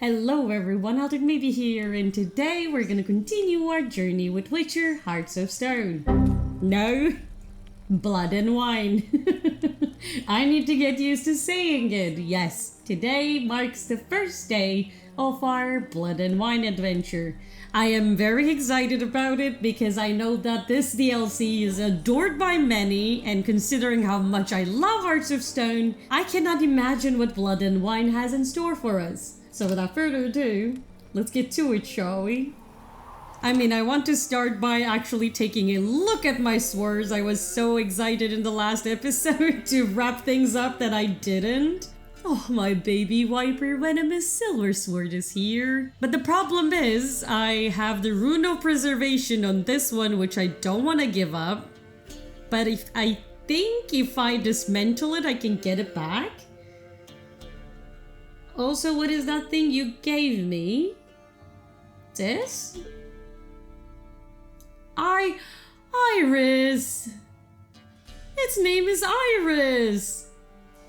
Hello everyone, Alteredmaybe here, and today we're gonna continue our journey with Witcher Hearts of Stone. No, blood and wine. I need to get used to saying it. Yes, today marks the first day of our blood and wine adventure. I am very excited about it because I know that this DLC is adored by many, and considering how much I love Hearts of Stone, I cannot imagine what Blood and Wine has in store for us. So without further ado, let's get to it, shall we? I mean, I want to start by actually taking a look at my swords. I was so excited in the last episode to wrap things up that I didn't. Oh, my baby Viper Venomous Silver Sword is here. But the problem is, I have the Rune of Preservation on this one, which I don't want to give up. But I think if I dismantle it, I can get it back. Also, what is that thing you gave me? This? Iris! Its name is Iris!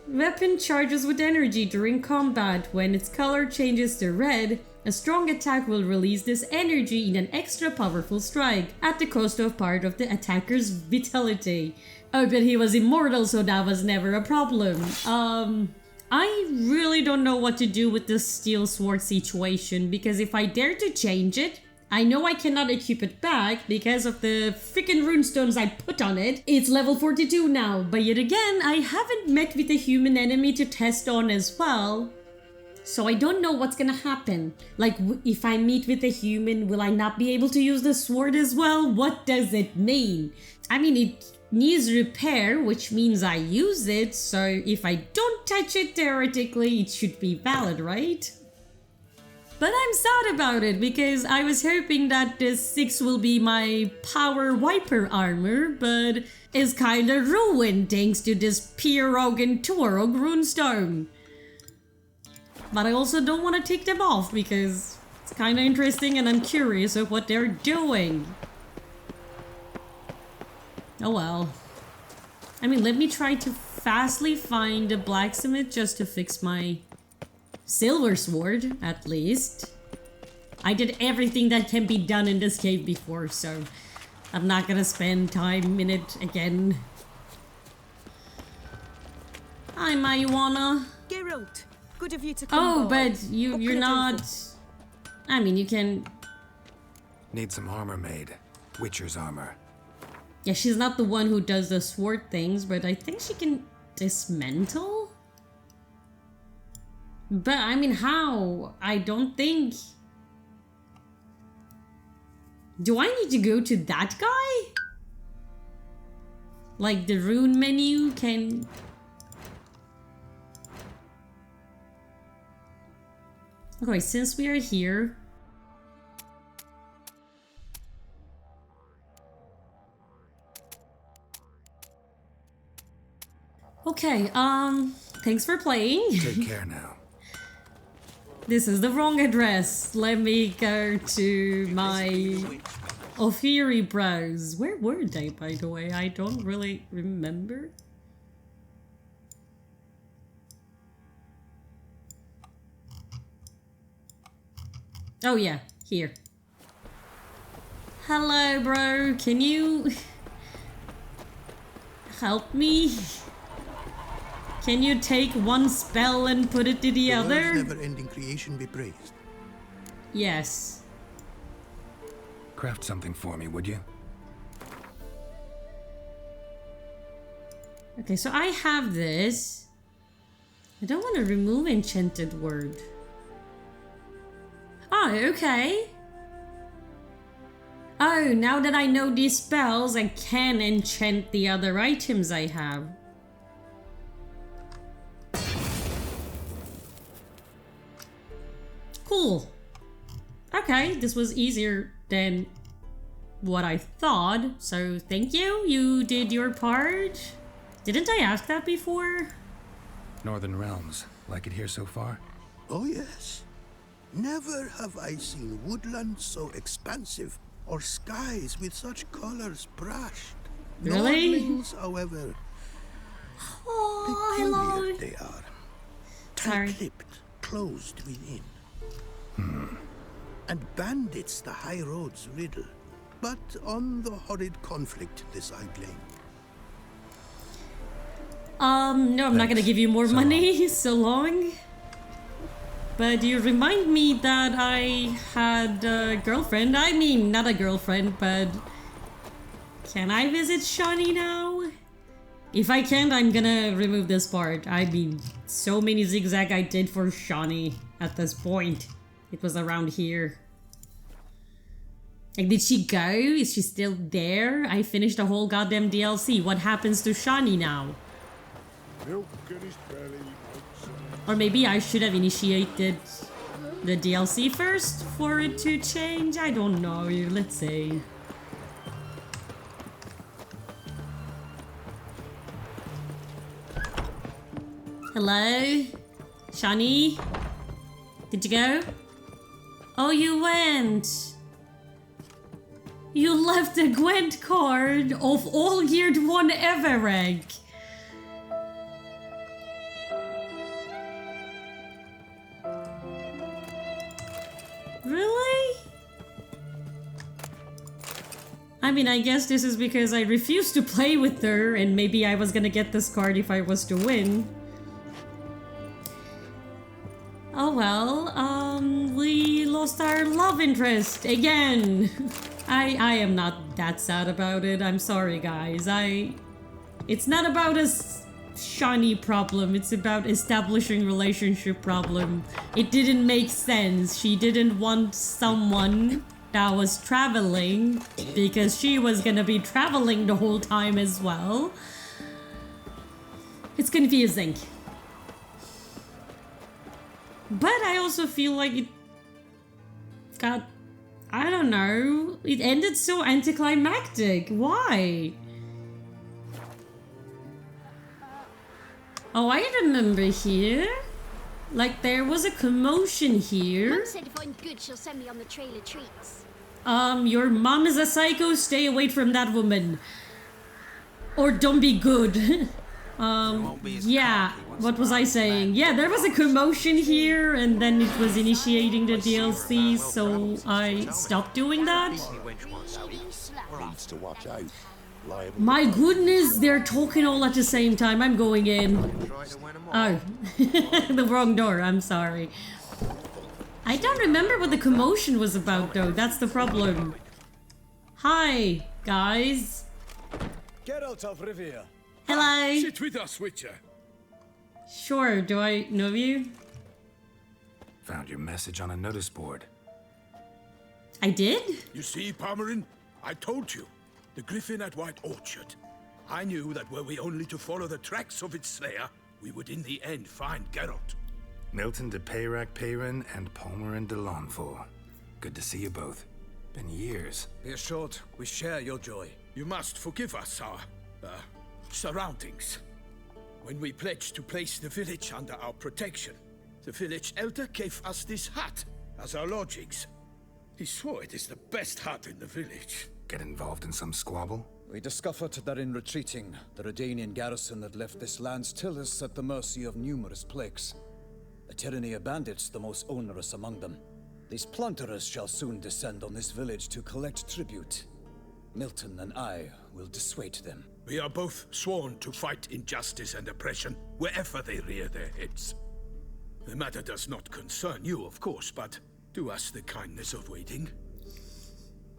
Weapon charges with energy during combat. When its color changes to red, a strong attack will release this energy in an extra powerful strike at the cost of part of the attacker's vitality. Oh, but he was immortal, so that was never a problem. I really don't know what to do with this steel sword situation, because if I dare to change it, I know I cannot equip it back because of the freaking runestones I put on it. It's level 42 now, but yet again, I haven't met with a human enemy to test on as well. So I don't know what's gonna happen. Like, if I meet with a human, will I not be able to use the sword as well? What does it mean? I mean, it needs repair, which means I use it, so if I don't touch it, theoretically, it should be valid, right? But I'm sad about it, because I was hoping that this 6 will be my power Viper armor, but it's kinda ruined thanks to this Peyrac and Torog runestone. But I also don't want to take them off, because it's kinda interesting and I'm curious of what they're doing. Oh well. I mean, let me try to fastly find a blacksmith just to fix my silver sword, at least. I did everything that can be done in this cave before, so I'm not gonna spend time in it again. Hi, Mayuana. Geralt, good of you to come. Oh, by. but you're not... I mean, you can... Need some armor made. Witcher's armor. Yeah, she's not the one who does the sword things, but I think she can dismantle? But, I mean, how? I don't think... Do I need to go to that guy? Like, the rune menu can... Okay, since we are here... Okay, thanks for playing. Take care now. This is the wrong address. Let me go to my Ofiri browse. Where were they, by the way? I don't really remember. Oh yeah, here. Hello, bro. Can you help me? Can you take one spell and put it to the other? Never-ending creation be praised. Yes. Craft something for me, would you? Okay, so I have this. I don't want to remove enchanted word. Oh, okay. Oh, now that I know these spells, I can enchant the other items I have. Cool. Okay, this was easier than what I thought, so thank you. You did your part. Didn't I ask that before? Northern Realms. Like it here so far? Oh yes. Never have I seen woodland so expansive, or skies with such colors brushed. Really? Nordlings, however, Oh, peculiar hello. they are. Sorry. Tight-lipped, closed within. and bandits the high road's riddle. But on the horrid conflict this I blame. No, I'm not gonna give you more money. So long. But you remind me that I had a girlfriend. I mean, not a girlfriend, but... Can I visit Shani now? If I can't, I'm gonna remove this part. I mean, so many zigzag I did for Shani at this point. It was around here. Like, did she go? Is she still there? I finished the whole goddamn DLC. What happens to Shani now? Or maybe I should have initiated the DLC first for it to change? I don't know. Let's see. Hello? Shani? Did you go? Oh, you went! You left a Gwent card of Olgierd 1 Everec! Really? I mean, I guess this is because I refused to play with her and maybe I was gonna get this card if I was to win. Oh well, we lost our love interest again. I am not that sad about it. I'm sorry, guys. It's not about a Shani problem. It's about establishing relationship problem. It didn't make sense. She didn't want someone that was traveling because she was gonna be traveling the whole time as well. It's confusing. But I also feel like it got, I don't know, it ended so anticlimactic. Why? Oh, I remember here. Like, there was a commotion here. Mum said if I'm good, she'll send me on the trail of treats. Your mom is a psycho. Stay away from that woman. Or don't be good. Yeah, what was I saying? Yeah, there was a commotion here, and then it was initiating the DLC, so I stopped doing that. Needs to watch out. My goodness, they're talking all at the same time. I'm going in. Oh, the wrong door. I'm sorry. I don't remember what the commotion was about, though. That's the problem. Hi, guys. Get out of Rivia. Hello. Sit with us, Witcher. Sure, do I know you? Found your message on a notice board. I did? You see, Palmerin? I told you. The griffin at White Orchard. I knew that were we only to follow the tracks of its slayer, we would in the end find Geralt. Milton de Peyrac-Peyran and Palmerin de Launfal. Good to see you both. Been years. Be assured, we share your joy. You must forgive us our, surroundings. When we pledged to place the village under our protection, the village elder gave us this hut as our lodgings. He swore it is the best hut in the village. Get involved in some squabble? We discovered that in retreating, the Redanian garrison that left this land still is at the mercy of numerous plagues. The tyranny of bandits, the most onerous among them. These plunderers shall soon descend on this village to collect tribute. Milton and I will dissuade them. We are both sworn to fight injustice and oppression wherever they rear their heads. The matter does not concern you, of course, but do us the kindness of waiting.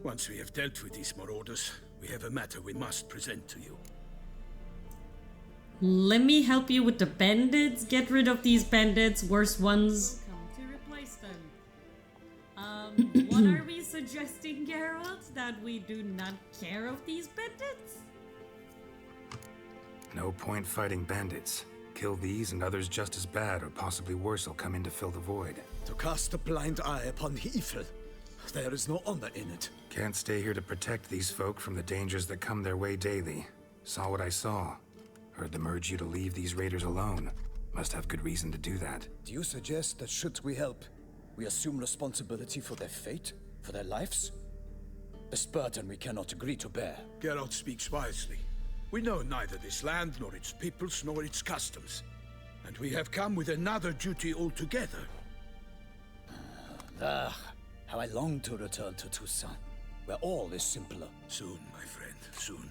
Once we have dealt with these marauders, we have a matter we must present to you. Let me help you with the bandits. Get rid of these bandits, worse ones. Come to replace them. What are we suggesting, Geralt? That we do not care of these bandits? No point fighting bandits. Kill these and others just as bad or possibly worse will come in to fill the void. To cast a blind eye upon the evil. There is no honor in it. Can't stay here to protect these folk from the dangers that come their way daily. Saw what I saw. Heard them urge you to leave these raiders alone. Must have good reason to do that. Do you suggest that should we help, we assume responsibility for their fate? For their lives? This burden we cannot agree to bear. Geralt speaks wisely. We know neither this land, nor its peoples, nor its customs. And we have come with another duty altogether. How I long to return to Toussaint, where all is simpler. Soon, my friend, soon.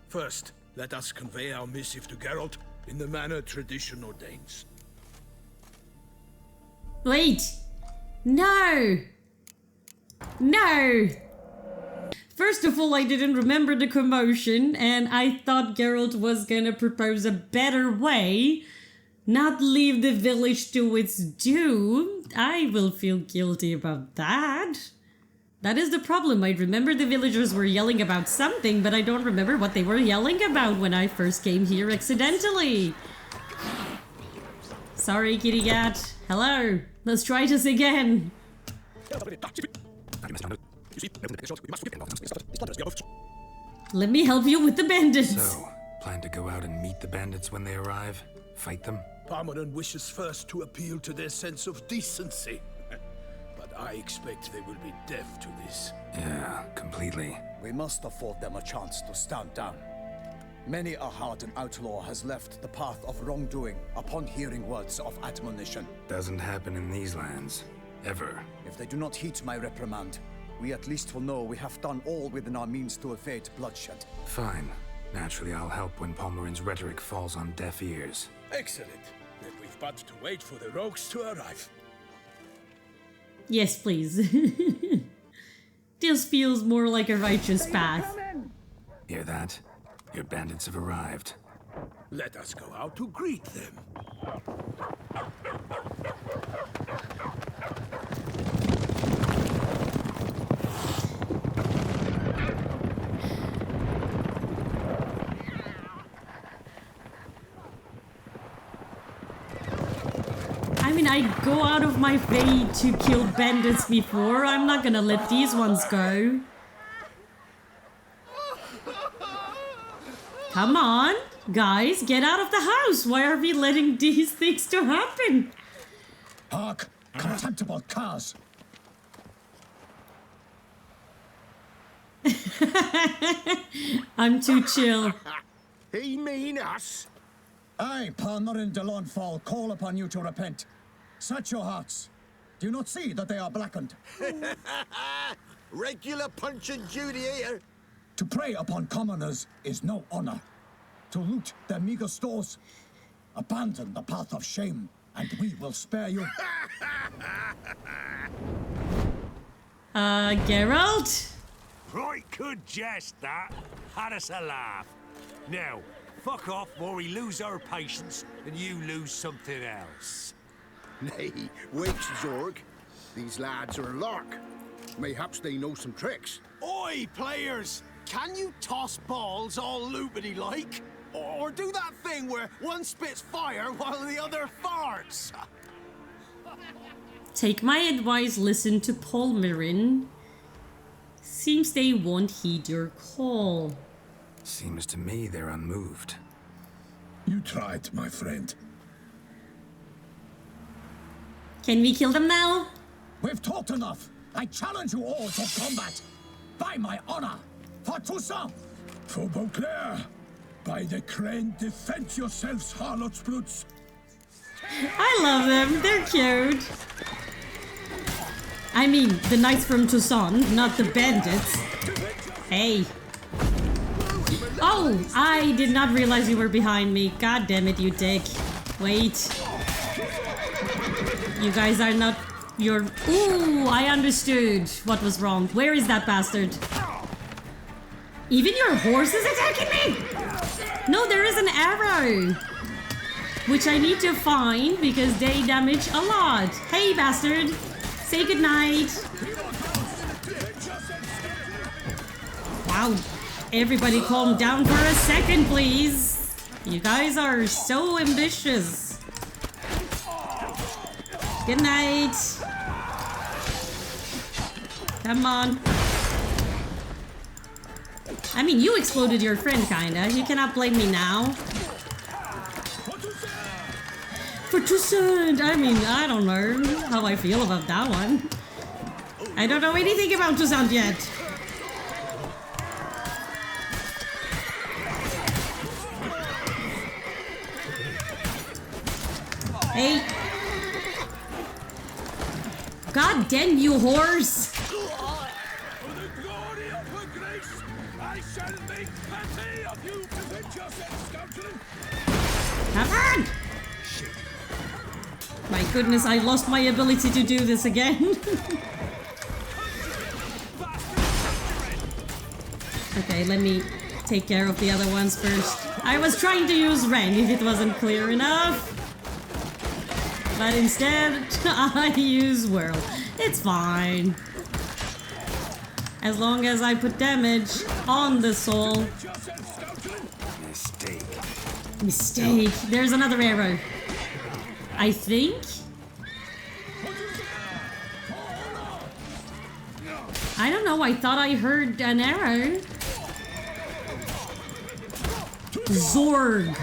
First, let us convey our missive to Geralt in the manner tradition ordains. Wait! No! No! First of all, I didn't remember the commotion, and I thought Geralt was gonna propose a better way. Not leave the village to its doom. I will feel guilty about that. That is the problem. I remember the villagers were yelling about something, but I don't remember what they were yelling about when I first came here accidentally. Sorry, kitty cat. Hello. Let's try this again. Let me help you with the bandits. So, plan to go out and meet the bandits when they arrive? Fight them? Palmerin wishes first to appeal to their sense of decency. But I expect they will be deaf to this. Yeah, completely. We must afford them a chance to stand down. Many a hardened outlaw has left the path of wrongdoing upon hearing words of admonition. Doesn't happen in these lands. Ever. If they do not heed my reprimand, we at least will know we have done all within our means to evade bloodshed. Fine. Naturally, I'll help when Palmerin's rhetoric falls on deaf ears. Excellent. Then we've but to wait for the rogues to arrive. Yes, please. This feels more like a righteous path. Hear that? Your bandits have arrived. Let us go out to greet them. I mean, I go out of my way to kill bandits before. I'm not gonna let these ones go. Come on, guys, get out of the house. Why are we letting these things to happen? Hark, contemptible curs! I'm too chill. He mean us? I, Palmerin de Launfal, call upon you to repent. Search your hearts. Do you not see that they are blackened? Regular punch and Judy here. To prey upon commoners is no honor. To loot their meager stores, abandon the path of shame, and we will spare you. Geralt? Right good jest, that. Had us a laugh. Now, fuck off or we lose our patience and you lose something else. Nay, wait, Zorg. These lads are a lark. Mayhaps they know some tricks. Oi, players! Can you toss balls all loopity like? Or do that thing where one spits fire while the other farts? Take my advice, listen to Palmerin. Seems they won't heed your call. Seems to me they're unmoved. You tried, my friend. Can we kill them now? We've talked enough. I challenge you all to combat. By my honor. For Toussaint. For Beauclair. By the crane, defend yourselves, harlots brutes. I love them. They're cute. I mean, the knights from Toussaint, not the bandits. Hey. Oh, I did not realize you were behind me. God damn it, you dick. Wait. You guys are not your... Ooh, I understood what was wrong. Where is that bastard? Even your horse is attacking me? No, there is an arrow. Which I need to find because they damage a lot. Hey, bastard. Say goodnight. Wow. Everybody calm down for a second, please. You guys are so ambitious. Good night. Come on. I mean, you exploded your friend, kinda. You cannot blame me now. For Toussaint! I mean, I don't know how I feel about that one. I don't know anything about Toussaint yet. Hey. God damn you, horse! Come on! My goodness, I lost my ability to do this again. Okay, let me take care of the other ones first. I was trying to use Ren if it wasn't clear enough. But instead, I use Whirl. It's fine. As long as I put damage on the soul. Mistake. There's another arrow. I think. I don't know. I thought I heard an arrow. Zorg.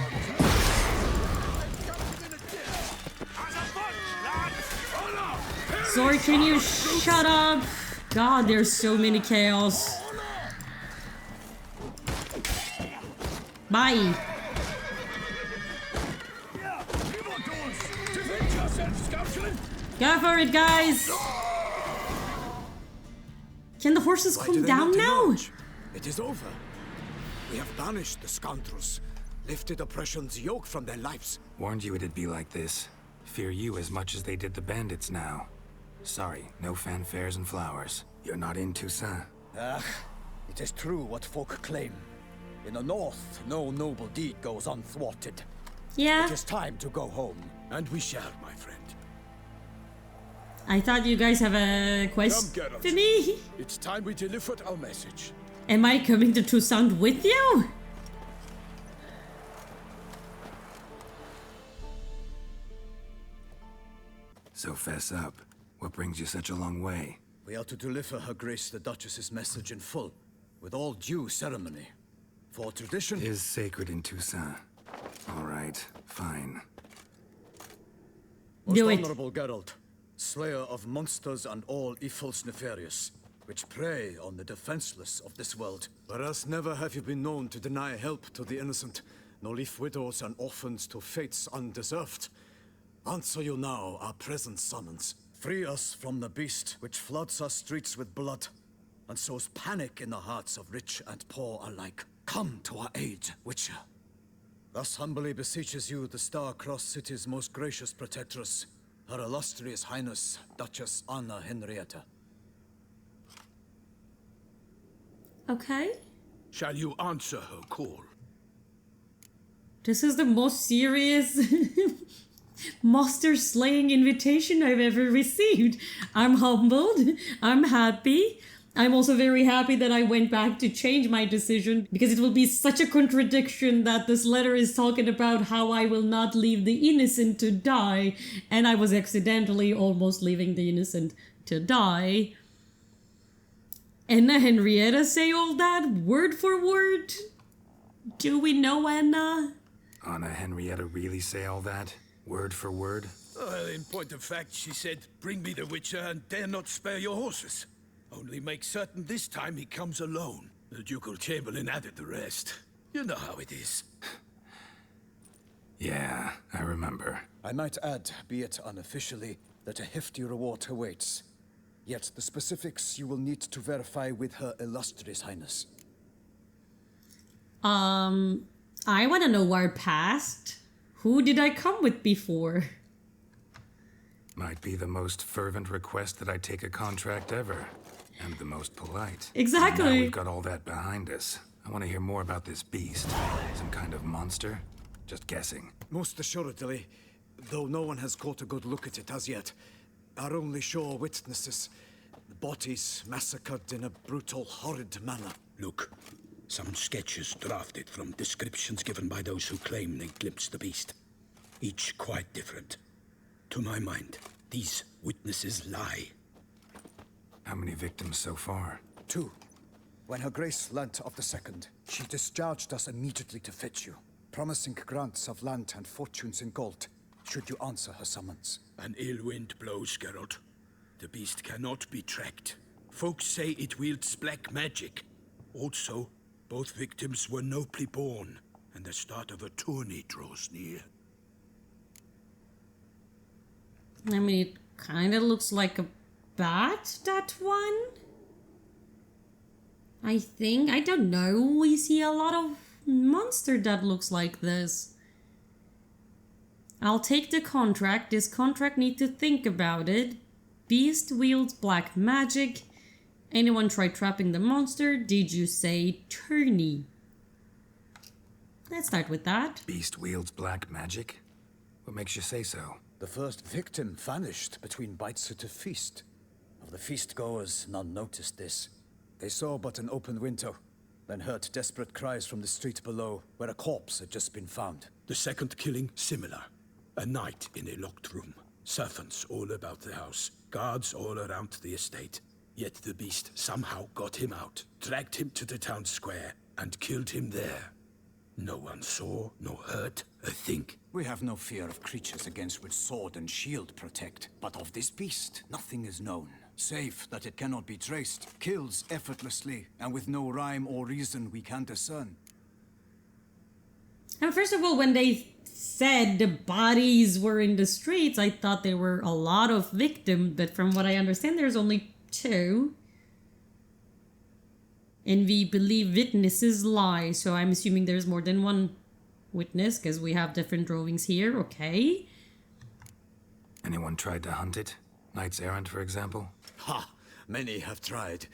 Zorg, can you shut up? God, there's so many chaos. Bye. Go for it, guys. Can the horses calm down now? It is over. We have banished the scoundrels, lifted oppression's yoke from their lives. Warned you it'd be like this. Fear you as much as they did the bandits now. Sorry, no fanfares and flowers. You're not in Toussaint. Ah, it is true what folk claim. In the north, no noble deed goes unthwarted. Yeah. It is time to go home. And we shall, my friend. I thought you guys have a quest for me. It's time we delivered our message. Am I coming to Toussaint with you? So fess up. What brings you such a long way? We are to deliver Her Grace the Duchess's message in full, with all due ceremony. For tradition is sacred in Toussaint. All right, fine. Most Do it. honorable Geralt, slayer of monsters and all evils nefarious, which prey on the defenseless of this world. Whereas never have you been known to deny help to the innocent, nor leave widows and orphans to fates undeserved. Answer you now our present summons. Free us from the beast which floods our streets with blood, and sows panic in the hearts of rich and poor alike. Come to our aid, Witcher. Thus humbly beseeches you the Star-Crossed City's most gracious protectress, Her Illustrious Highness, Duchess Anna Henrietta. Okay. Shall you answer her call? This is the most serious monster slaying invitation I've ever received. I'm humbled. I'm happy. I'm also very happy that I went back to change my decision, because it will be such a contradiction that this letter is talking about how I will not leave the innocent to die, and I was accidentally almost leaving the innocent to die. Anna Henrietta say all that word for word? Do we know Anna? Anna Henrietta really say all that? Word for word? Well, in point of fact, she said, bring me the Witcher and dare not spare your horses. Only make certain this time he comes alone. The Ducal Chamberlain added the rest. You know how it is. Yeah, I remember. I might add, be it unofficially, that a hefty reward awaits. Yet the specifics you will need to verify with Her Illustrious Highness. I want to know our past. Who did I come with before? Might be the most fervent request that I take a contract ever. And the most polite. Exactly. Now we've got all that behind us. I want to hear more about this beast. Some kind of monster? Just guessing. Most assuredly, though no one has caught a good look at it as yet. Our only sure witnesses. The bodies massacred in a brutal, horrid manner. Look, some sketches drafted from descriptions given by those who claim they glimpsed the beast. Each quite different. To my mind, these witnesses lie. How many victims so far? 2. When Her Grace learnt of the second, she discharged us immediately to fetch you, promising grants of land and fortunes in gold, should you answer her summons. An ill wind blows, Geralt. The beast cannot be tracked. Folks say it wields black magic. Also, both victims were nobly born, and the start of a tourney draws near. I mean, it kind of looks like a bat, that one? I think. I don't know. We see a lot of monster that looks like this. I'll take the contract. This contract need to think about it. Beast wields black magic. Anyone try trapping the monster? Did you say tourney? Let's start with that. Beast wields black magic? What makes you say so? The first victim vanished between bites at a feast. Of the feast-goers, none noticed this. They saw but an open window, then heard desperate cries from the street below, where a corpse had just been found. The second killing, similar. A night in a locked room. Servants all about the house. Guards all around the estate. Yet the beast somehow got him out, dragged him to the town square, and killed him there. No one saw, nor heard a thing. We have no fear of creatures against which sword and shield protect. But of this beast, nothing is known. Save that it cannot be traced, kills effortlessly, and with no rhyme or reason we can discern. And first of all, when they said the bodies were in the streets, I thought there were a lot of victims, but from what I understand, there's only 2. And we believe witnesses lie, so I'm assuming there's more than one witness, because we have different drawings here, okay. Anyone tried to hunt it? Knights errant, for example? Ha! Many have tried.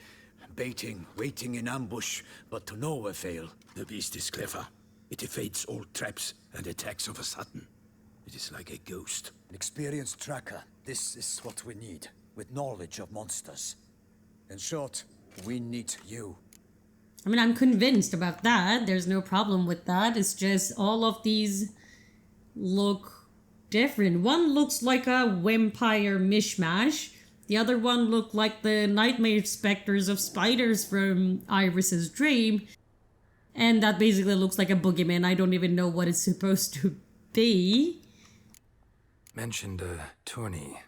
Baiting, waiting in ambush, but to no avail. The beast is clever. It evades all traps and attacks of a sudden. It is like a ghost. An experienced tracker. This is what we need, with knowledge of monsters. In short, we need you. I mean, I'm convinced about that. There's no problem with that. It's just all of these look different. One looks like a vampire mishmash. The other one looked like the nightmare specters of spiders from Iris's dream. And that basically looks like a boogeyman. I don't even know what it's supposed to be. Mentioned a tourney.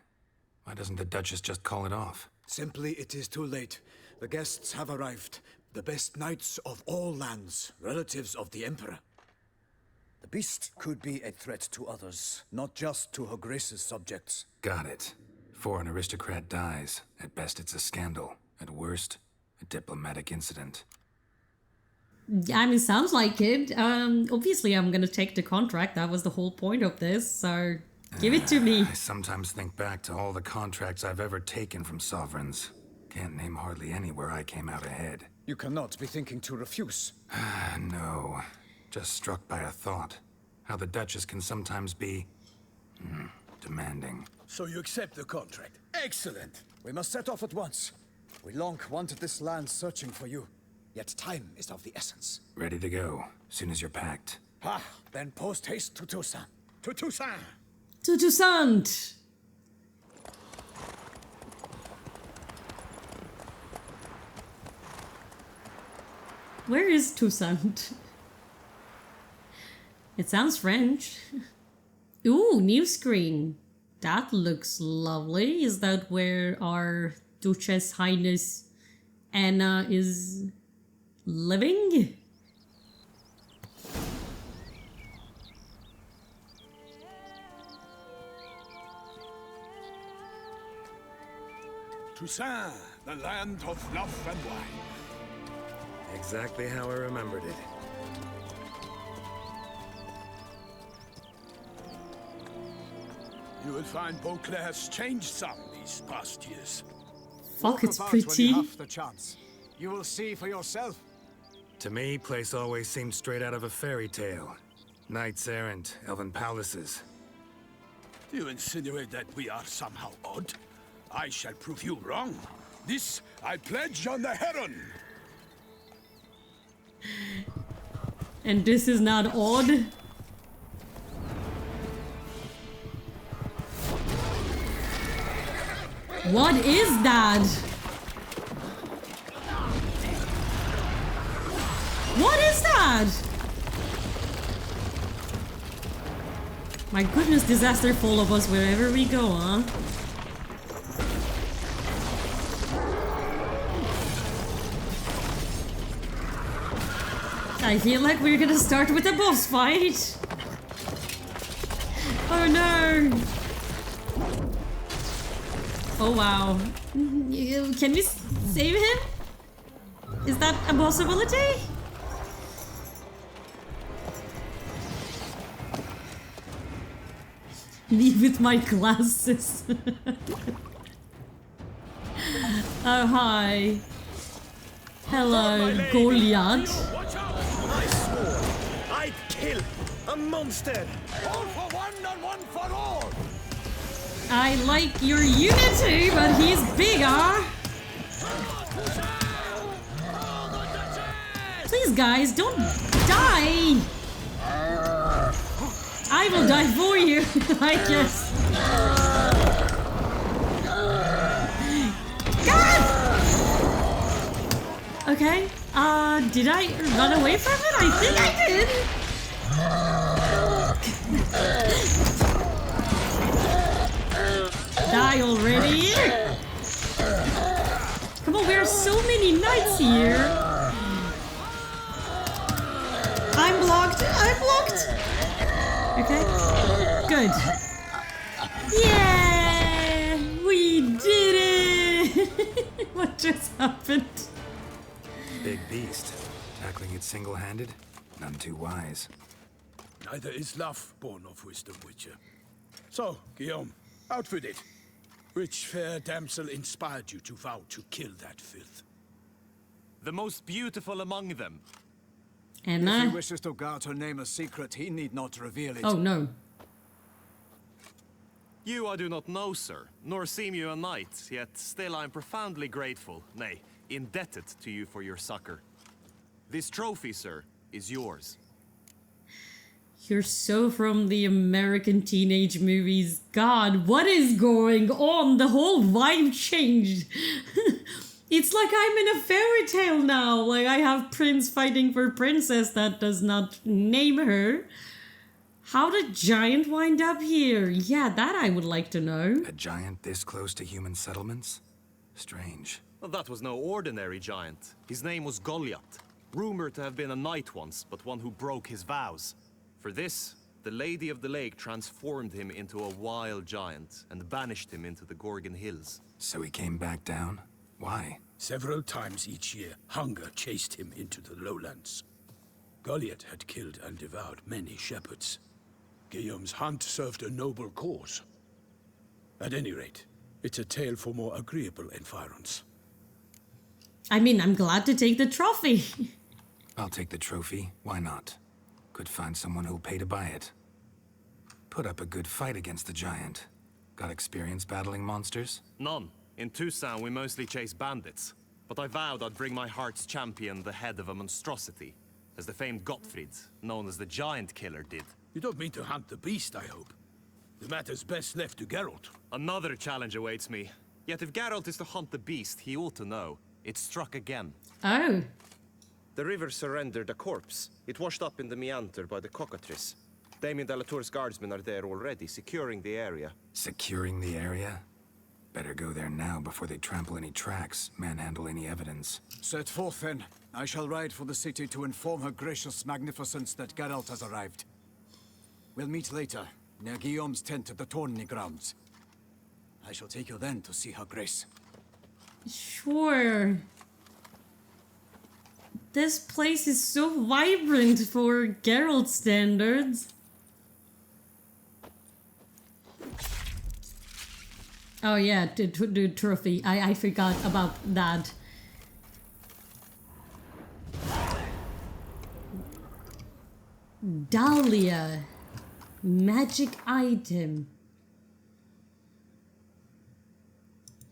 Why doesn't the Duchess just call it off? Simply, it is too late. The guests have arrived. The best knights of all lands, relatives of the Emperor. The beast could be a threat to others, not just to Her Grace's subjects. Got it. Before an aristocrat dies, at best it's a scandal. At worst, a diplomatic incident. I mean, sounds like it. Obviously, I'm gonna take the contract. That was the whole point of this, so give it to me. I sometimes think back to all the contracts I've ever taken from sovereigns. Can't name hardly any where I came out ahead. You cannot be thinking to refuse. No. Just struck by a thought. How the Duchess can sometimes be... demanding. So you accept the contract. Excellent! We must set off at once. We long wanted this land searching for you. Yet time is of the essence. Ready to go, soon as you're packed. Ha! Then post haste to Toussaint. To Toussaint! To Toussaint! Where is Toussaint? It sounds French. Ooh, new screen. That looks lovely. Is that where our Duchess Highness Anna is living? Toussaint, the land of love and wine. Exactly how I remembered it. You will find Beauclair has changed some these past years. Fuck, it's Walk about when you pretty. have the chance. You will see for yourself. To me, place always seemed straight out of a fairy tale. Knights errant, elven palaces. Do you insinuate that we are somehow odd? I shall prove you wrong. This I pledge on the Heron. And this is not odd. What is that? What is that? My goodness, disaster follow us wherever we go, huh? I feel like we're gonna start with a boss fight. Oh no! Oh wow. Can we save him? Is that a possibility? Me with my glasses. Oh, hi. Hello, Goliath. I swore I'd kill a monster. All for one and one for all! I like your unity, but he's bigger. Please, guys, don't die. I will die for you, I guess. God! Okay, did I run away from it? I think I did. Die already. Come on, there are so many knights here. I'm blocked. I'm blocked. Okay. Good. Yeah! We did it! What just happened? Big beast. Tackling it single-handed? None too wise. Neither is love born of wisdom, Witcher. So, Guillaume, out with it. Which fair damsel inspired you to vow to kill that filth? The most beautiful among them. If he Anna? wishes to guard her name a secret, he need not reveal it. Oh no. You I do not know, sir, nor seem you a knight, yet still I am profoundly grateful, nay, indebted to you for your succor. This trophy, sir, is yours. You're so from the American teenage movies. God, what is going on? The whole vibe changed. It's like I'm in a fairy tale now. Like I have prince fighting for princess that does not name her. How did Giant wind up here? Yeah, that I would like to know. A giant this close to human settlements? Strange. Well, that was no ordinary giant. His name was Goliath, rumored to have been a knight once, but one who broke his vows. For this, the Lady of the Lake transformed him into a wild giant and banished him into the Gorgon Hills. So he came back down? Why? Several times each year, hunger chased him into the lowlands. Goliath had killed and devoured many shepherds. Guillaume's hunt served a noble cause. At any rate, it's a tale for more agreeable environs. I mean, I'm glad to take the trophy. I'll take the trophy. Why not? Could find someone who'll pay to buy it. Put up a good fight against the giant. Got experience battling monsters? None. In Toussaint, we mostly chase bandits. But I vowed I'd bring my heart's champion the head of a monstrosity, as the famed Gottfried, known as the Giant Killer, did. You don't mean to hunt the beast, I hope. The matter's best left to Geralt. Another challenge awaits me. Yet if Geralt is to hunt the beast, he ought to know. It struck again. Oh. The river surrendered a corpse. It washed up in the meander by the cockatrice. Damien de la Tour's guardsmen are there already, securing the area. Securing the area? Better go there now before they trample any tracks, manhandle any evidence. Set forth then. I shall ride for the city to inform her gracious magnificence that Geralt has arrived. We'll meet later, near Guillaume's tent at the tourney grounds. I shall take you then to see her grace. Sure. This place is so vibrant for Geralt standards. Oh yeah, the trophy. I forgot about that. Dahlia. Magic item.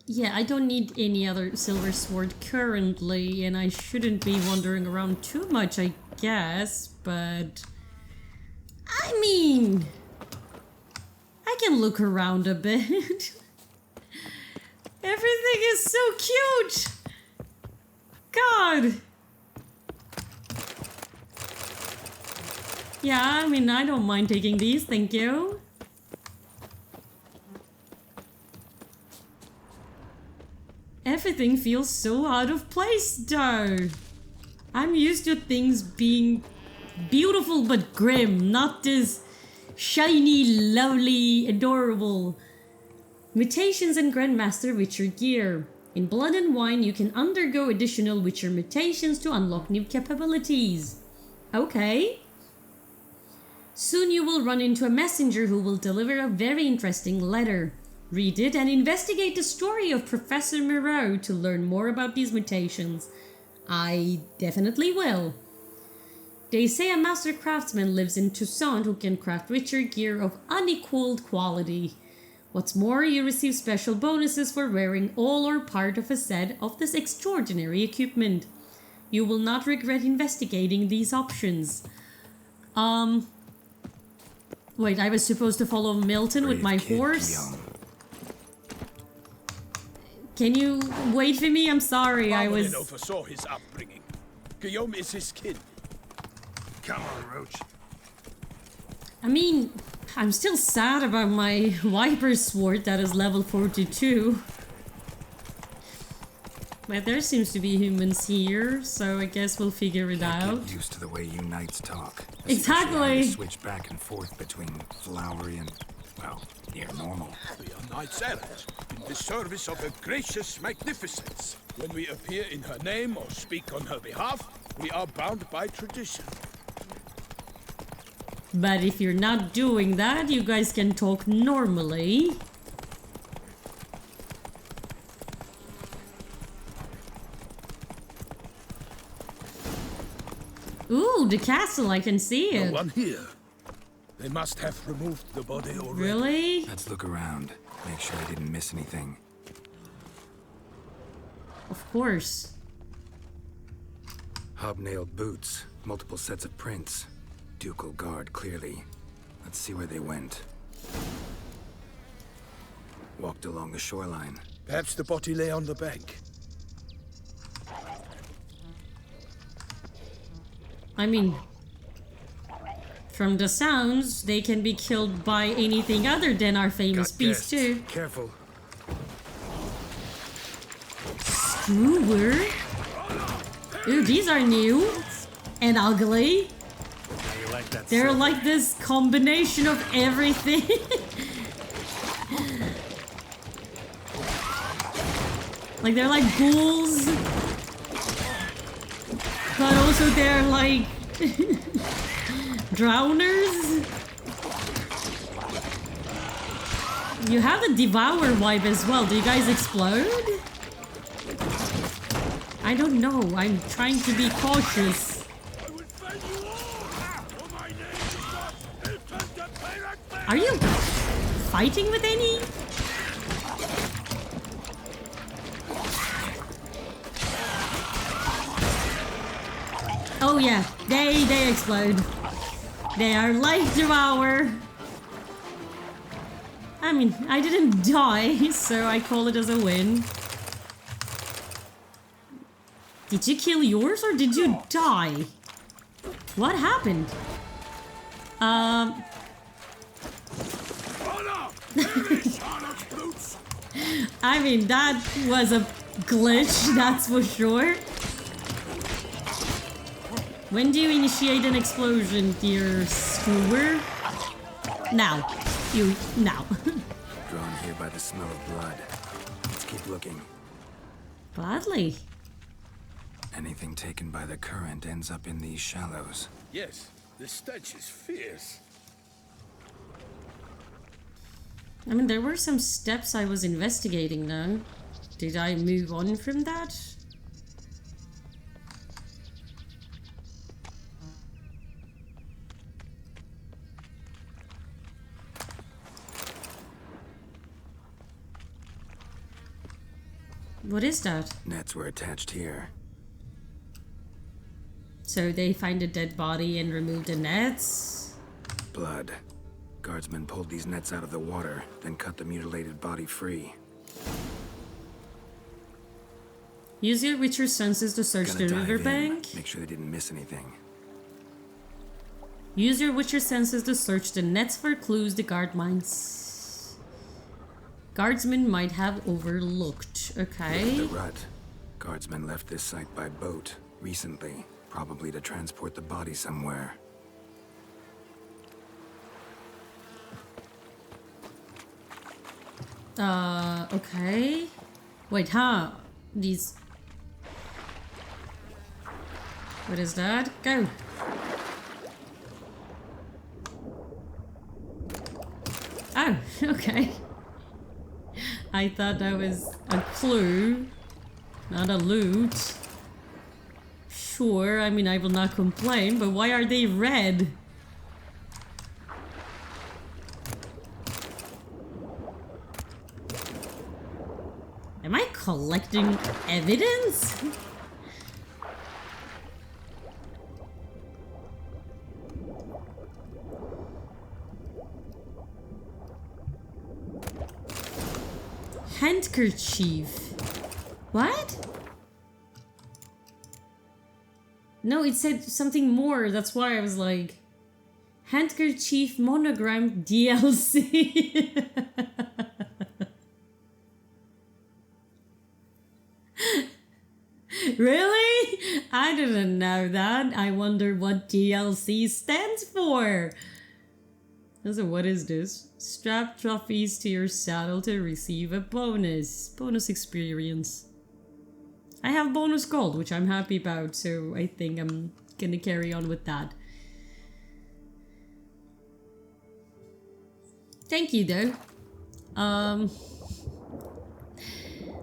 Yeah, I don't need any other silver sword currently, and I shouldn't be wandering around too much, I guess, but... I mean... I can look around a bit. Everything is so cute! God! Yeah, I mean, I don't mind taking these, thank you. Everything feels so out of place, though. I'm used to things being beautiful but grim, not this shiny, lovely, adorable. Mutations and Grandmaster Witcher gear. In Blood and Wine, you can undergo additional Witcher mutations to unlock new capabilities. Okay. Soon you will run into a messenger who will deliver a very interesting letter. Read it and investigate the story of Professor Moreau to learn more about these mutations. I definitely will. They say a master craftsman lives in Toussaint who can craft richer gear of unequaled quality. What's more, you receive special bonuses for wearing all or part of a set of this extraordinary equipment. You will not regret investigating these options. Wait, I was supposed to follow Milton with my horse? Can you wait for me? I'm sorry, I was... oversaw his upbringing. Guillaume is his kin. Come on, Roach. I mean, I'm still sad about my Viper sword that is level 42. But there seems to be humans here, so I guess we'll figure it out. Get used to the way you knights talk. Exactly. Switch back and forth between flowery and, well, near normal. We are knights errant, in the service of her gracious magnificence. When we appear in her name or speak on her behalf, we are bound by tradition. But if you're not doing that, you guys can talk normally. Ooh, the castle, I can see it. No one here. They must have removed the body already. Really? Let's look around. Make sure I didn't miss anything. Of course. Hobnailed boots, multiple sets of prints. Ducal guard, clearly. Let's see where they went. Walked along the shoreline. Perhaps the body lay on the bank. I mean, from the sounds, they can be killed by anything other than our famous beast too. Careful. Screwer? Ooh, these are new and ugly. They're like this combination of everything. Like they're like ghouls, but also they're like drowners. You have a devour vibe as well. Do you guys explode? I don't know. I'm trying to be cautious. Are you fighting with any? Oh yeah, they explode. They are like Devour. I mean, I didn't die, so I call it as a win. Did you kill yours or did you die? What happened? I mean, that was a glitch, that's for sure. When do you initiate an explosion, dear Screwer? Now. Now. Drawn here by the smell of blood. Let's keep looking. Gladly. Anything taken by the current ends up in these shallows. Yes, the stench is fierce. I mean, there were some steps I was investigating though. Did I move on from that? What is that? Nets were attached here. So they find a dead body and remove the nets? Blood. Guardsmen pulled these nets out of the water, then cut the mutilated body free. Use your Witcher senses to search the riverbank. Make sure they didn't miss anything. Use your Witcher senses to search the nets for clues the guardsmen might have overlooked. Okay. Look at the rut. Guardsmen left this site by boat recently, probably to transport the body somewhere. Okay. Wait, huh? These... What is that? Go! Oh, okay. I thought that was a clue, not a loot. Sure, I mean, I will not complain, but why are they red? Am I collecting evidence? Handkerchief. What? No, it said something more. That's why I was like... Handkerchief monogram DLC. Really? I didn't know that. I wonder what DLC stands for. So what is this? Strap trophies to your saddle to receive a bonus. Bonus experience. I have bonus gold, which I'm happy about, so I think I'm gonna carry on with that. Thank you, though.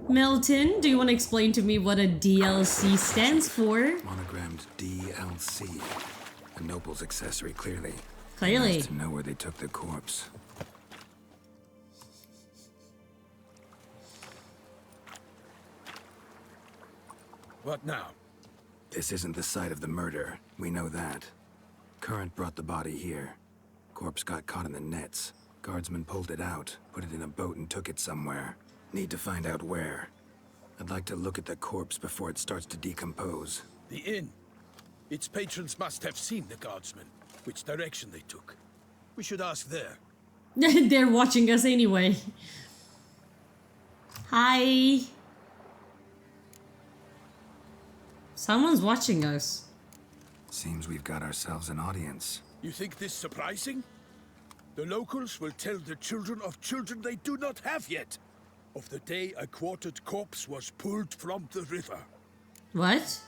Milton, do you want to explain to me what a DLC stands for? Monogrammed DLC. A noble's accessory, clearly. Clearly. Nice to know where they took the corpse. What now? This isn't the site of the murder. We know that. Current brought the body here. Corpse got caught in the nets. Guardsmen pulled it out, put it in a boat and took it somewhere. Need to find out where. I'd like to look at the corpse before it starts to decompose. The inn. Its patrons must have seen the guardsmen. Which direction they took. We should ask there. They're watching us anyway. Hi. Someone's watching us. Seems we've got ourselves an audience. You think this surprising? The locals will tell the children of children they do not have yet. Of the day a quartered corpse was pulled from the river. What?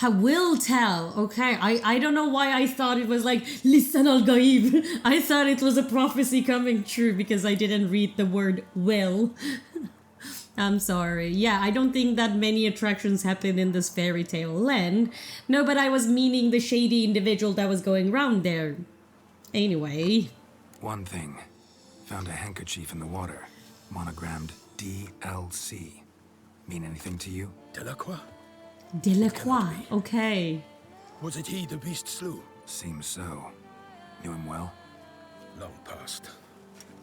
I will tell. Okay, I don't know why I thought it was like Lisan al-Gaib. I thought it was a prophecy coming true because I didn't read the word will. I'm sorry. Yeah, I don't think that many attractions happen in this fairy tale land. No, but I was meaning the shady individual that was going around there. Anyway. One thing. Found a handkerchief in the water. Monogrammed DLC. Mean anything to you? Delacroix? Delacroix, okay. Was it he the beast slew? Seems so. Knew him well? Long past.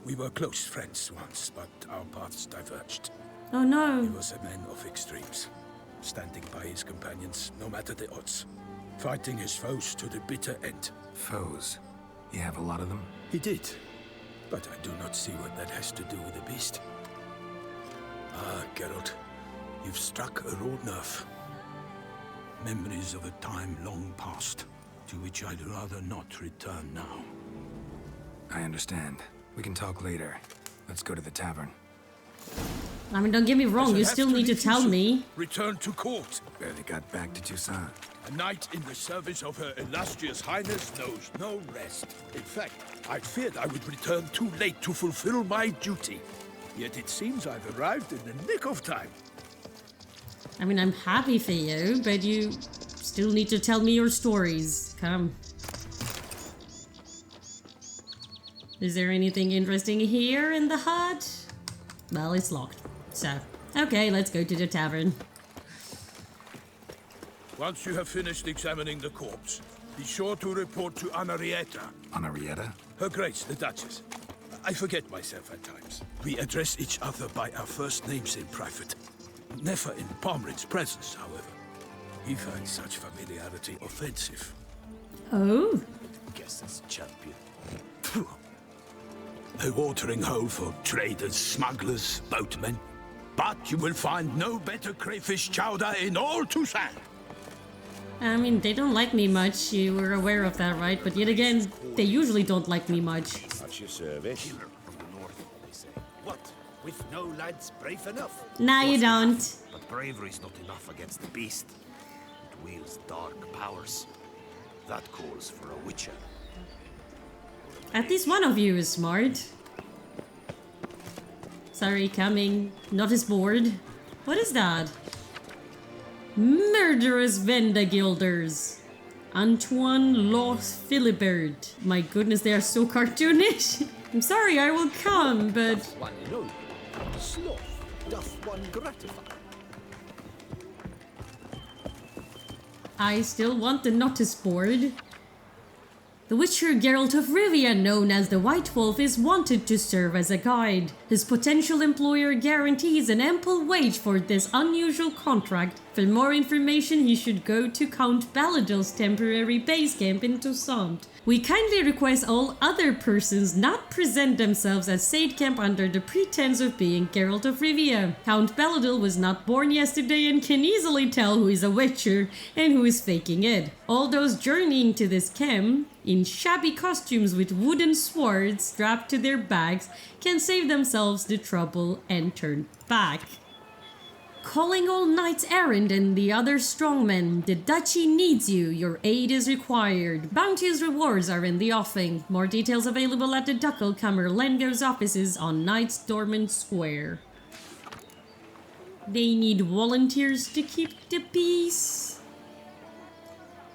We were close friends once, but our paths diverged. Oh no. He was a man of extremes. Standing by his companions, no matter the odds. Fighting his foes to the bitter end. Foes? You have a lot of them? He did. But I do not see what that has to do with the beast. Ah, Geralt. You've struck a raw nerve. Memories of a time long past, to which I'd rather not return now. I understand. We can talk later. Let's go to the tavern. I mean, don't get me wrong, you still need to tell me. Return to court. Barely got back to Toussaint. A knight in the service of Her Illustrious Highness knows no rest. In fact, I feared I would return too late to fulfill my duty. Yet it seems I've arrived in the nick of time. I mean, I'm happy for you, but you still need to tell me your stories. Come. Is there anything interesting here in the hut? Well, it's locked. So, okay, let's go to the tavern. Once you have finished examining the corpse, be sure to report to Anarietta. Anarietta? Her Grace, the Duchess. I forget myself at times. We address each other by our first names in private. Never in Palmerin's presence, however. He finds such familiarity offensive. Oh? Guess that's champion. A watering hole for traders, smugglers, boatmen. But you will find no better crayfish chowder in all Toussaint. I mean, they don't like me much. You were aware of that, right? But yet again, they usually don't like me much. At your service. From the north, they say. What? With no lads brave enough? Nah, you don't. But bravery's not enough against the beast. It wields dark powers. That calls for a witcher. At least one of you is smart. Sorry, coming. Not as bored. What is that? Murderous Vendagilders. Antoine Loth Philibert. My goodness, they are so cartoonish. I'm sorry, I will come, but... One know, sloth doth one gratify. I still want the notice board. The Witcher Geralt of Rivia, known as the White Wolf, is wanted to serve as a guide. His potential employer guarantees an ample wage for this unusual contract. For more information, he should go to Count Baladil's temporary base camp in Toussaint. We kindly request all other persons not present themselves at Said Camp under the pretense of being Geralt of Rivia. Count Baladil was not born yesterday and can easily tell who is a Witcher and who is faking it. All those journeying to this camp, in shabby costumes with wooden swords strapped to their backs, can save themselves the trouble and turn back. Calling all knights errant and the other strongmen, the duchy needs you, your aid is required. Bounteous rewards are in the offing. More details available at the Duckelkammer Lengo's offices on Knights Dormant Square. They need volunteers to keep the peace.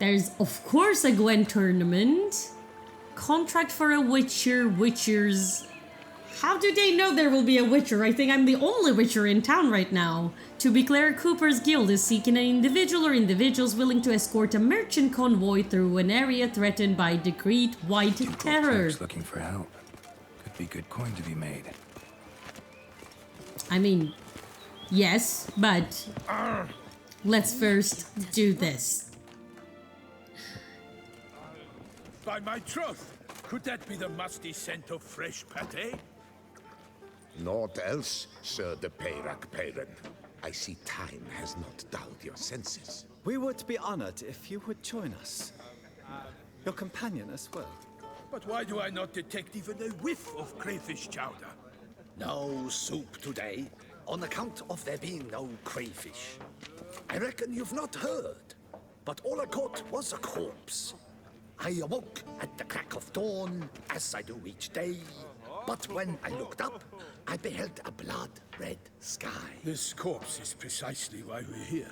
There's of course a Gwent tournament. Contract for a Witcher, Witchers. How do they know there will be a Witcher? I think I'm the only Witcher in town right now. To be clear, Cooper's Guild is seeking an individual or individuals willing to escort a merchant convoy through an area threatened by the Great White Terror. Looking for help. Could be good coin to be made. I mean, yes, but let's first do this. By my troth, could that be the musty scent of fresh pâté? Naught else, Sir the Peyrac-Peyran. I see time has not dulled your senses. We would be honored if you would join us. Your companion as well. But why do I not detect even a whiff of crayfish chowder? No soup today, on account of there being no crayfish. I reckon you've not heard, but all I caught was a corpse. I awoke at the crack of dawn, as I do each day. But when I looked up, I beheld a blood-red sky. This corpse is precisely why we're here.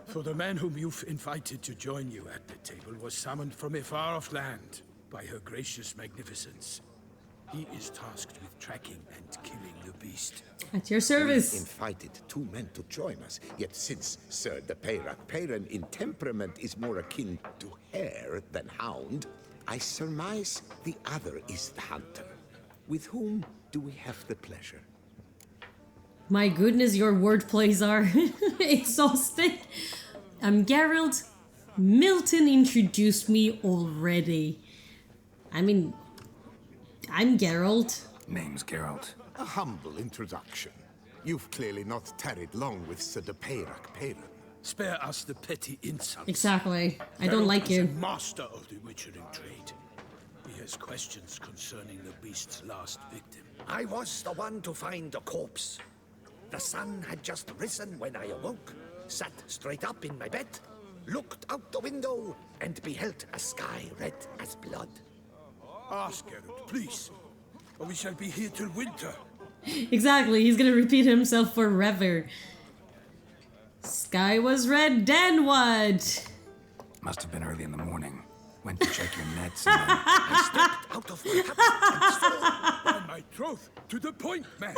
For the man whom you've invited to join you at the table was summoned from a far-off land by her gracious magnificence. He is tasked with tracking and killing the beast. At your service. We invited two men to join us, yet since Sir the Peyrac-Peyran in temperament is more akin to hare than hound, I surmise the other is the hunter. With whom do we have the pleasure? My goodness, your wordplays are exhausting. I'm Geralt. Milton introduced me already. I mean, I'm Geralt. Name's Geralt. A humble introduction. You've clearly not tarried long with Sir the Peyrac-Peyran. Spare us the petty insults. Exactly. I don't like you. Master of the witchering trade. He has questions concerning the beast's last victim. I was the one to find the corpse. The sun had just risen when I awoke, sat straight up in my bed, looked out the window, and beheld a sky red as blood. Ask Geralt, please, or we shall be here till winter. Exactly, he's gonna repeat himself forever. Sky was red, then what? Must have been early in the morning. Went to check your nets and then... I stepped out of my hut and saw... By my troth, to the point, man.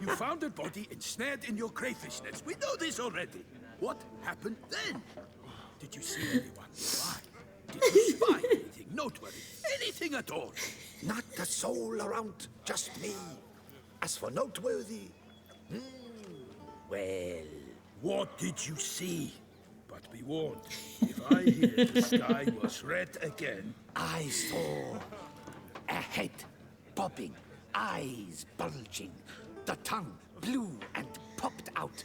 You found a body ensnared in your crayfish nets. We know this already. What happened then? Did you see anyone? Why? Did you spy anything noteworthy? Anything at all? Not a soul around, just me. As for noteworthy... well... What did you see? But be warned, if I hear the sky was red again... I saw a head bobbing, eyes bulging, the tongue blue and popped out.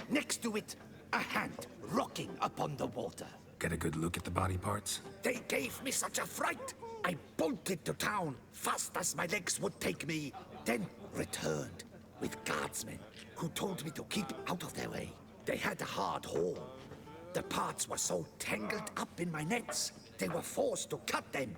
Next to it, a hand rocking upon the water. Get a good look at the body parts? They gave me such a fright. I bolted to town fast as my legs would take me, then returned with guardsmen who told me to keep out of their way. They had a hard haul. The parts were so tangled up in my nets, they were forced to cut them.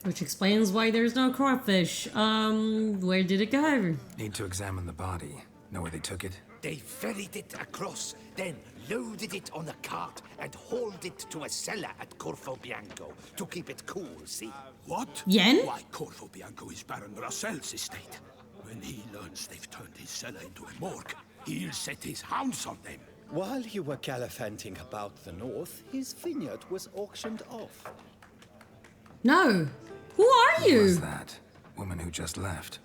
Which explains why there's no crawfish. Where did it go? Need to examine the body. Know where they took it? They ferried it across, then loaded it on a cart and hauled it to a cellar at Corvo Bianco to keep it cool, see? What? Yen? Why, Corvo Bianco is Baron Russell's estate. When he learns they've turned his cellar into a morgue, he'll set his hounds on them. While you were gallivanting about the north, his vineyard was auctioned off. No. Who are you? Who was that? Woman who just left.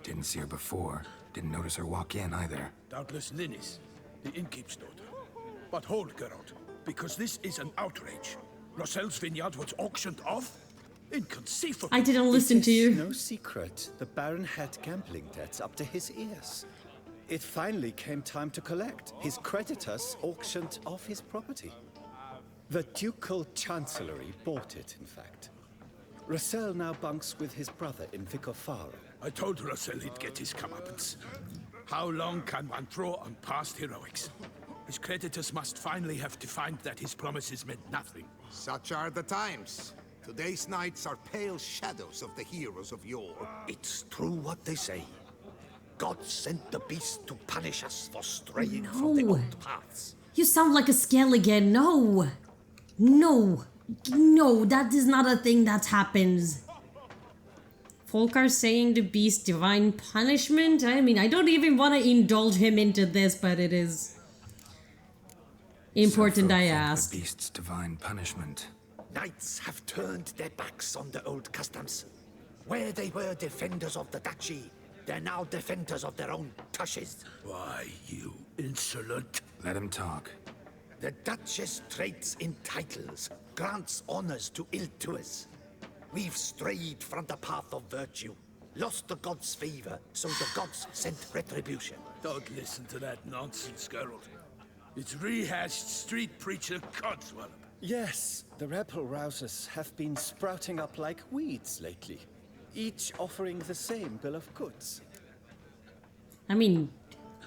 Didn't see her before. Didn't notice her walk in either. Doubtless Linnis, the innkeep's daughter. But hold, Geralt, because this is an outrage. Russell's vineyard was auctioned off? Inconceivable. I didn't listen to you. No secret. The Baron had gambling debts up to his ears. It finally came time to collect. His creditors auctioned off his property. The Ducal Chancellery bought it, in fact. Russell now bunks with his brother in Vicofaro. I told Russell he'd get his comeuppance. How long can one draw on past heroics? His creditors must finally have to find that his promises meant nothing. Such are the times. Today's knights are pale shadows of the heroes of yore. It's true what they say. God sent the beast to punish us for straying from the old paths. You sound like a Skelligan. No. No. No, that is not a thing that happens. Folk are saying the beast divine punishment. I mean, I don't even want to indulge him into this, but it is important I ask. The beast's divine punishment. Knights have turned their backs on the old customs. Where they were defenders of the duchy, they're now defenders of their own tushes. Why, you insolent... Let him talk. The Duchess trades in titles, grants honors to ill-doers. We've strayed from the path of virtue, lost the gods' favor, so the gods sent retribution. Don't listen to that nonsense, Geralt. It's rehashed street preacher codswallop. Yes, the rebel rousers have been sprouting up like weeds lately, each offering the same bill of goods. I mean,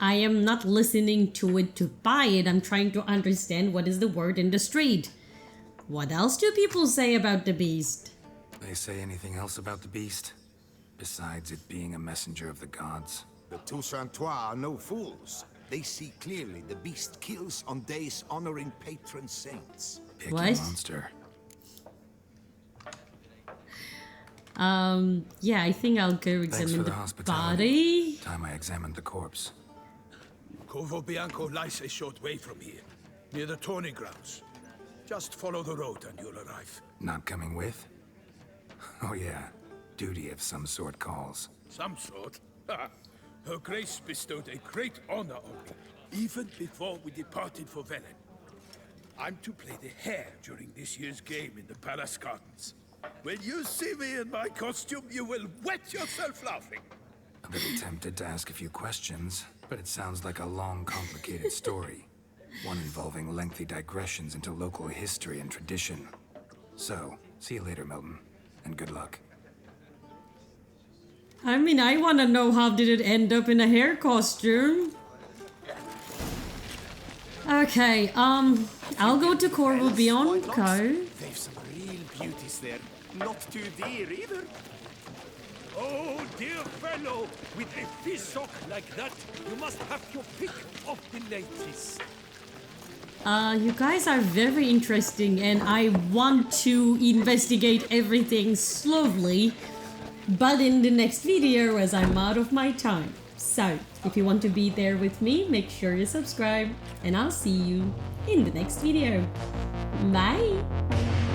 I am not listening to it to buy it. I'm trying to understand what is the word in the street. What else do people say about the beast? They say anything else about the beast? Besides it being a messenger of the gods? The Toussaint are no fools. They see clearly the beast kills on days honoring patron saints. Picky What? monster. Yeah, I think I'll go examine the body. Time I examined the corpse. Corvo Bianco lies a short way from here, near the tourney grounds. Just follow the road and you'll arrive. Not coming with? Oh yeah, duty of some sort calls. Some sort? Her Grace bestowed a great honor on me, even before we departed for Velen. I'm to play the hare during this year's game in the Palace Gardens. When you see me in my costume, you will wet yourself laughing. A little tempted to ask a few questions, but it sounds like a long, complicated story. One involving lengthy digressions into local history and tradition. So, see you later, Milton, and good luck. I mean, I want to know how did it end up in a hair costume. Okay, I'll go to Corvo Bianco. They've some real beauties there. Not too dear either. Oh, dear fellow, with a fissock like that, you must have your pick of the ladies. You guys are very interesting and I want to investigate everything slowly, but in the next video as I'm out of my time. So, if you want to be there with me, make sure you subscribe and I'll see you in the next video. Bye!